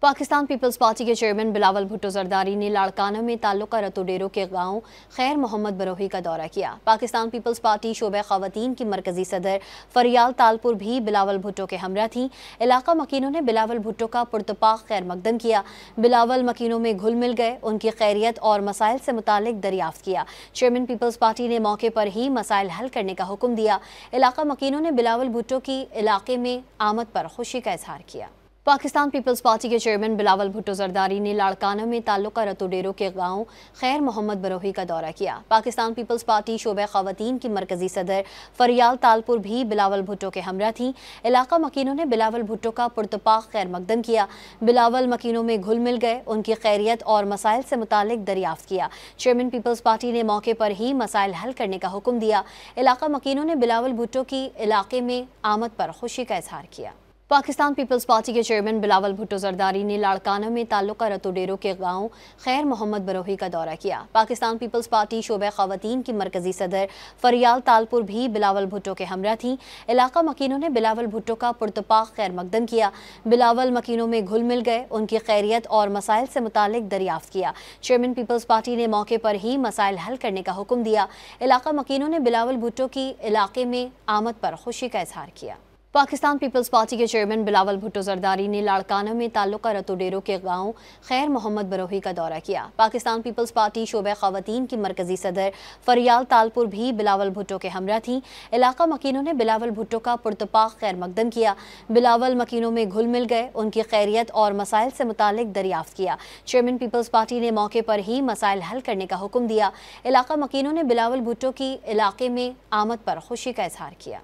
Pakistan peoples party के chairman Bilawal Bhutto Zardari ने लाड़काना में ताल्लुका रतोडेरो के गांव खैर मोहम्मद बरोही का दौरा किया। पाकिस्तान पीपल्स पार्टी शोबे खवातीन की मरकजी सदर फरियाल तालपुर भी बिलावल भुट्टो के हमरा थी। इलाका मकीनों ने बिलावल भुट्टो का पुरतपाक खैर मकदम किया। बिलावल मकीनों में घुल मिल गए, उनकी खैरियत और मसाइल से मुतालिक दरियाफ्त किया। चेयरमैन पीपल्स पार्टी ने मौके पर ही मसाइल हल करने का हुक्म दिया। इलाका मकीनों ने बिलावल भुट्टो की इलाके में आमद पर खुशी का इजहार किया। पाकिस्तान पीपल्स पार्टी के चेयरमैन बिलावल भुट्टो जरदारी ने लाड़काना में ताल्लुका रतोडेरो के गांव खैर मोहम्मद बरोही का दौरा किया। पाकिस्तान पीपल्स पार्टी शोबे खवातीन की मरकजी सदर फरियाल तालपुर भी बिलावल भुट्टो के हमरा थी। इलाका मकीनों ने बिलावल भुट्टो का पुरतपाक खैर मकदम किया। बिलावल मकीनों में घुल मिल गए, उनकी खैरियत और मसाइल से मुतालिक दरियाफ्त किया। चेयरमैन पीपल्स पार्टी ने मौके पर ही मसाइल हल करने का हुक्म दिया। इलाका मकीनों ने बिलावल भुट्टो की इलाके में आमद पर खुशी का इजहार किया। पाकिस्तान पीपल्स पार्टी के चेयरमैन बिलावल भुट्टो जरदारी ने लाड़काना में ताल्लुका रतोडेरो के गांव खैर मोहम्मद बरोही का दौरा किया। पाकिस्तान पीपल्स पार्टी शोबे खवातीन की मरकजी सदर फरियाल तालपुर भी बिलावल भुट्टो के हमरा थी। इलाका मकीनों ने बिलावल भुट्टो का पुरतपाक खैर मकदम किया। बिलावल मकीनों में घुल मिल गए, उनकी खैरियत और मसाइल से मुतालिक दरियाफ्त किया। चेयरमैन पीपल्स पार्टी ने मौके पर ही मसाइल हल करने का हुक्म दिया। इलाका मकीनों ने बिलावल भुट्टो की इलाके में आमद पर खुशी का इजहार किया। पाकिस्तान पीपल्स पार्टी के चेयरमैन बिलावल भुट्टो जरदारी ने लाड़काना में ताल्लुका रतोडेरो के गांव खैर मोहम्मद बरोही का दौरा किया। पाकिस्तान पीपल्स पार्टी शोबे खवातीन की मरकजी सदर फरियाल तालपुर भी बिलावल भुट्टो के हमरा थी। इलाका मकीनों ने बिलावल भुट्टो का पुरतपाक खैर मकदम किया। बिलावल मकीनों में घुल मिल गए, उनकी खैरियत और मसाइल से मुतालिक दरियाफ्त किया। चेयरमैन पीपल्स पार्टी ने मौके पर ही मसाइल हल करने का हुक्म दिया। इलाका मकीनों ने बिलावल भुट्टो की इलाके में आमद पर खुशी का इजहार किया।